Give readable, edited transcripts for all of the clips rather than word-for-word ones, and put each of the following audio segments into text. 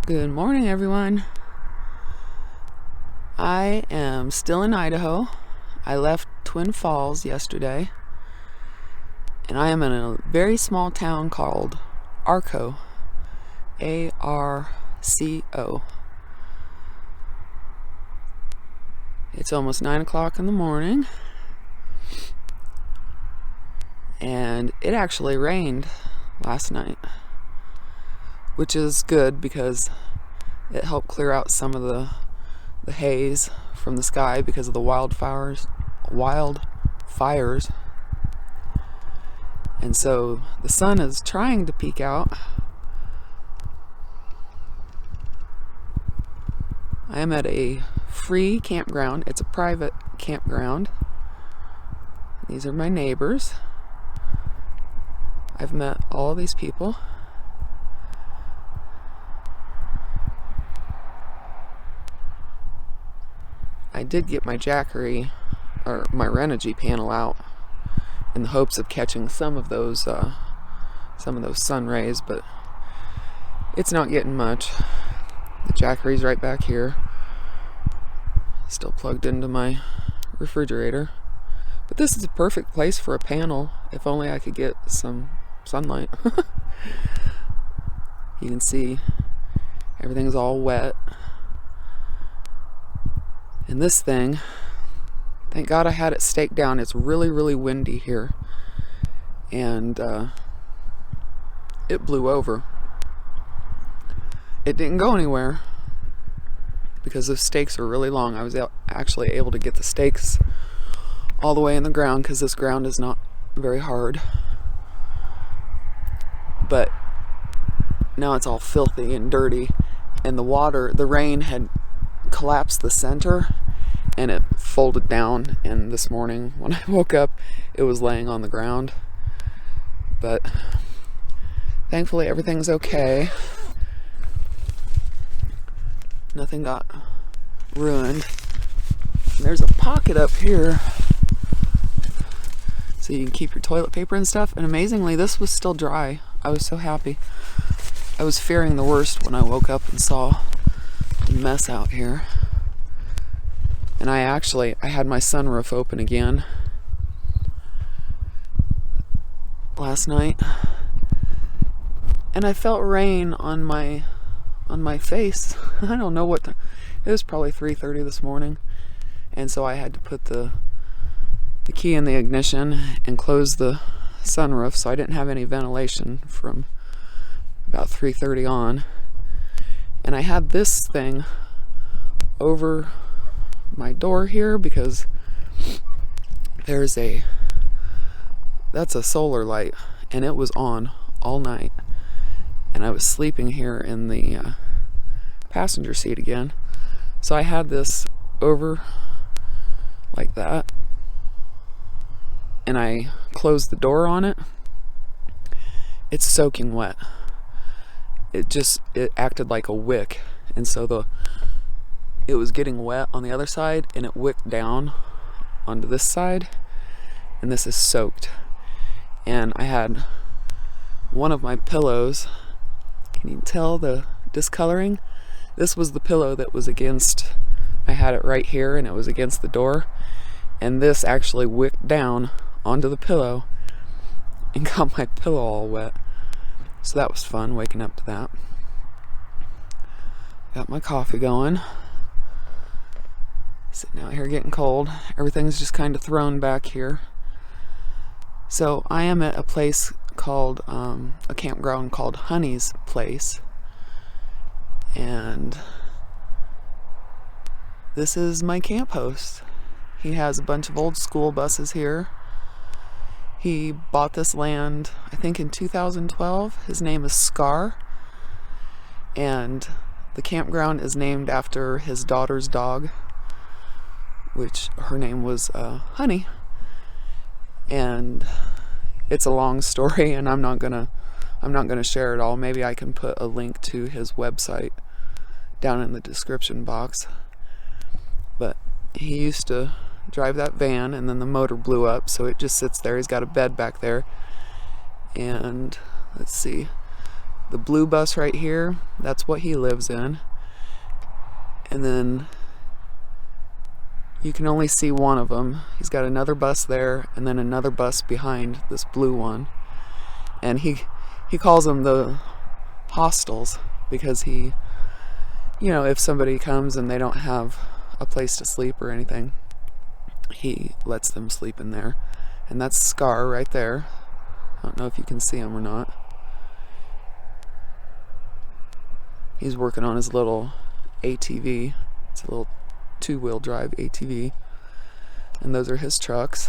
Good morning, everyone. I am still in Idaho. I left Twin Falls yesterday, and I am in a very small town called Arco, A-R-C-O. It's almost 9 o'clock in the morning, and it actually rained last night, which is good because it helped clear out some of the haze from the sky because of the wildfires. And so the sun is trying to peek out. I am at a free campground. It's a private campground. These are my neighbors. I've met all these people. I did get my Jackery, or my Renogy panel out in the hopes of catching some of those sun rays, but it's not getting much. The Jackery's right back here, still plugged into my refrigerator. But this is a perfect place for a panel, if only I could get some sunlight. You can see everything's all wet. And this thing, thank God I had it staked down. It's really, really windy here. And it blew over. It didn't go anywhere because the stakes are really long. I was actually able to get the stakes all the way in the ground because this ground is not very hard. But now it's all filthy and dirty, and the rain had collapsed the center and it folded down, and this morning when I woke up it was laying on the ground. But thankfully everything's okay. Nothing got ruined. And there's a pocket up here so you can keep your toilet paper and stuff, and amazingly this was still dry. I was so happy. I was fearing the worst when I woke up and saw the mess out here. And I had my sunroof open again last night, and I felt rain on my face. I don't know it was probably 3:30 this morning, and so I had to put the key in the ignition and close the sunroof so I didn't have any ventilation from about 3:30 on. And I had this thing over my door here because that's a solar light, and it was on all night, and I was sleeping here in the passenger seat again. So I had this over like that, and I closed the door on it. It's soaking wet. It acted like a wick, and so it was getting wet on the other side, and it wicked down onto this side, and this is soaked. And I had one of my pillows. Can you tell the discoloring? This was the pillow that was against, I had it right here and it was against the door, and this actually wicked down onto the pillow and got my pillow all wet. So that was fun, waking up to that. Got my coffee going. Sitting out here getting cold. Everything's just kind of thrown back here. So I am at a place called, a campground called Honey's Place. And this is my camp host. He has a bunch of old school buses here. He bought this land, I think in 2012. His name is Scar. And the campground is named after his daughter's dog, which her name was Honey. And it's a long story, and I'm not gonna share it all. Maybe I can put a link to his website down in the description box. But he used to drive that van, and then the motor blew up, so it just sits there. He's got a bed back there, and let's see, The blue bus right here, that's what he lives in. And then you can only see one of them. He's got another bus there and then another bus behind this blue one. And he calls them the hostels because he, you know, if somebody comes and they don't have a place to sleep or anything, he lets them sleep in there. And that's Scar right there. I don't know if you can see him or not. He's working on his little ATV. It's a little 2-wheel drive ATV. And those are his trucks.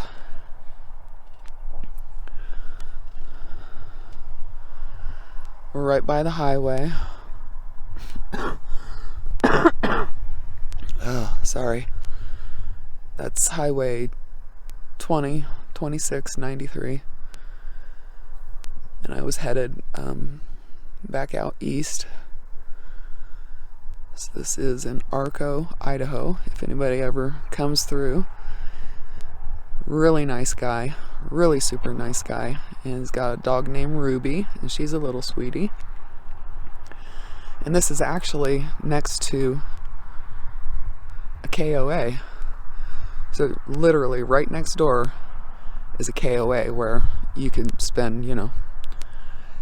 We're right by the highway. Oh, sorry. That's Highway 2693. And I was headed back out east. So this is in Arco, Idaho, if anybody ever comes through. Really nice guy, really super nice guy. And he's got a dog named Ruby, and she's a little sweetie. And this is actually next to a KOA. So literally right next door is a KOA where you could spend, you know,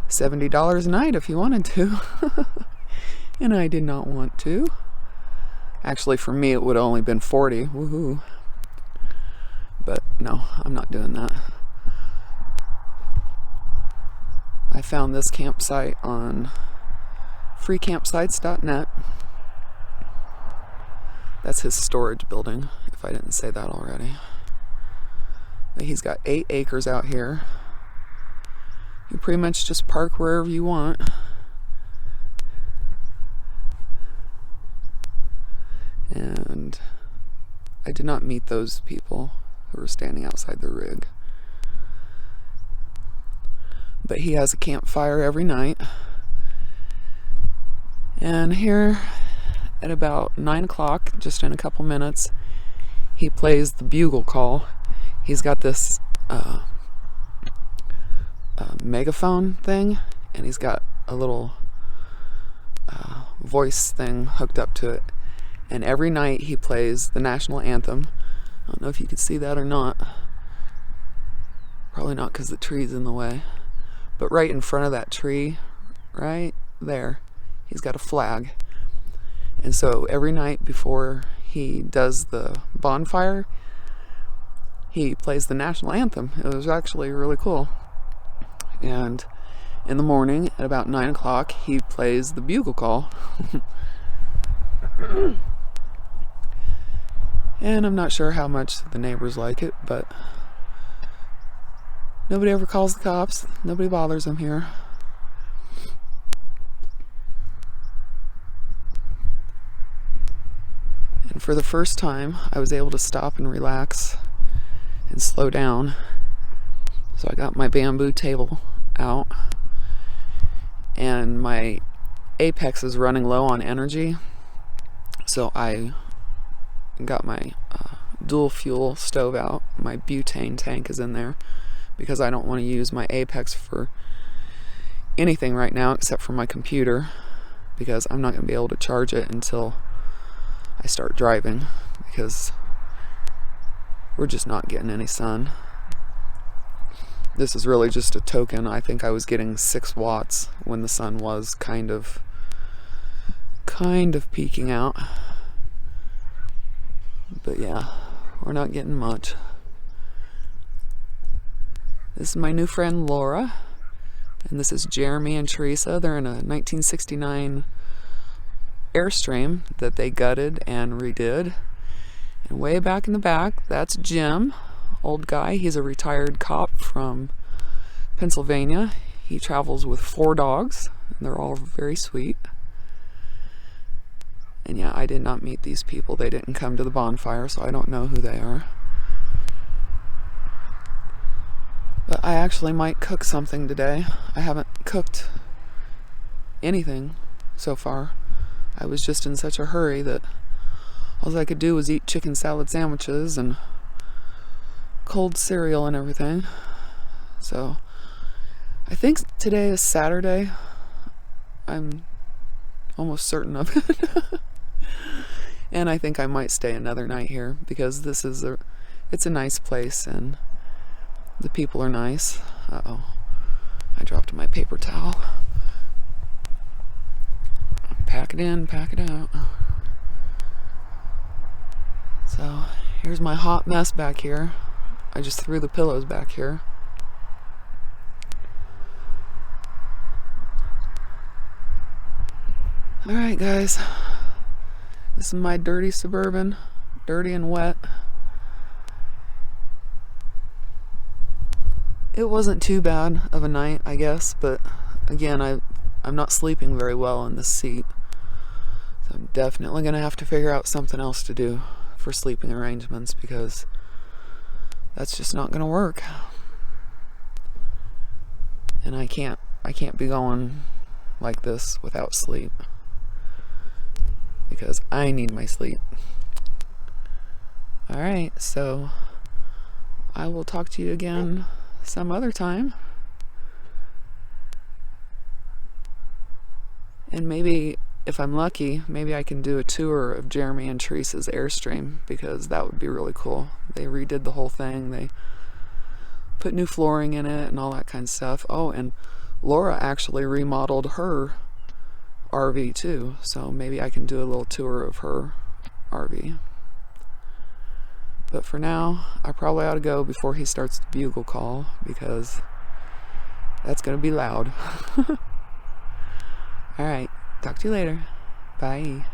$70 a night if you wanted to. And I did not want to. Actually, for me, it would have only been 40. Woohoo. But no, I'm not doing that. I found this campsite on freecampsites.net. That's his storage building, if I didn't say that already. But he's got 8 acres out here. You pretty much just park wherever you want. And I did not meet those people who were standing outside the rig. But he has a campfire every night. And here at about 9 o'clock, just in a couple minutes, he plays the bugle call. He's got this megaphone thing, and he's got a little voice thing hooked up to it. And every night he plays the national anthem. I don't know if you can see that or not. Probably not because the tree's in the way. But right in front of that tree, right there, he's got a flag. And so every night before he does the bonfire, he plays the national anthem. It was actually really cool. And in the morning at about 9 o'clock, he plays the bugle call. And I'm not sure how much the neighbors like it, but nobody ever calls the cops. Nobody bothers them here. And for the first time, I was able to stop and relax and slow down. So I got my bamboo table out, and my Apex is running low on energy. So I got my dual fuel stove out. My butane tank is in there because I don't want to use my Apex for anything right now except for my computer, because I'm not going to be able to charge it until I start driving, because we're just not getting any sun. This is really just a token. I think I was getting 6 watts when the sun was kind of peeking out. But yeah, we're not getting much. This is my new friend Laura, and this is Jeremy and Teresa. They're in a 1969 Airstream that they gutted and redid. And way back in the back, that's Jim, old guy. He's a retired cop from Pennsylvania. He travels with 4 dogs, and they're all very sweet. And yeah, I did not meet these people. They didn't come to the bonfire, so I don't know who they are. But I actually might cook something today. I haven't cooked anything so far. I was just in such a hurry that all I could do was eat chicken salad sandwiches and cold cereal and everything. So I think today is Saturday. I'm almost certain of it. And I think I might stay another night here because it's a nice place and the people are nice. Uh-oh, I dropped my paper towel. Pack it in, pack it out. So here's my hot mess back here. I just threw the pillows back here. Alright guys, this is my dirty Suburban, dirty and wet. It wasn't too bad of a night, I guess, but again, I'm not sleeping very well in this seat. So I'm definitely going to have to figure out something else to do for sleeping arrangements because that's just not going to work. And I can't be going like this without sleep because I need my sleep. Alright, so I will talk to you again some other time. And maybe, if I'm lucky, maybe I can do a tour of Jeremy and Teresa's Airstream because that would be really cool. They redid the whole thing. They put new flooring in it and all that kind of stuff. Oh, and Laura actually remodeled her RV too, so maybe I can do a little tour of her RV. But for now, I probably ought to go before he starts the bugle call because that's going to be loud. Alright, talk to you later. Bye.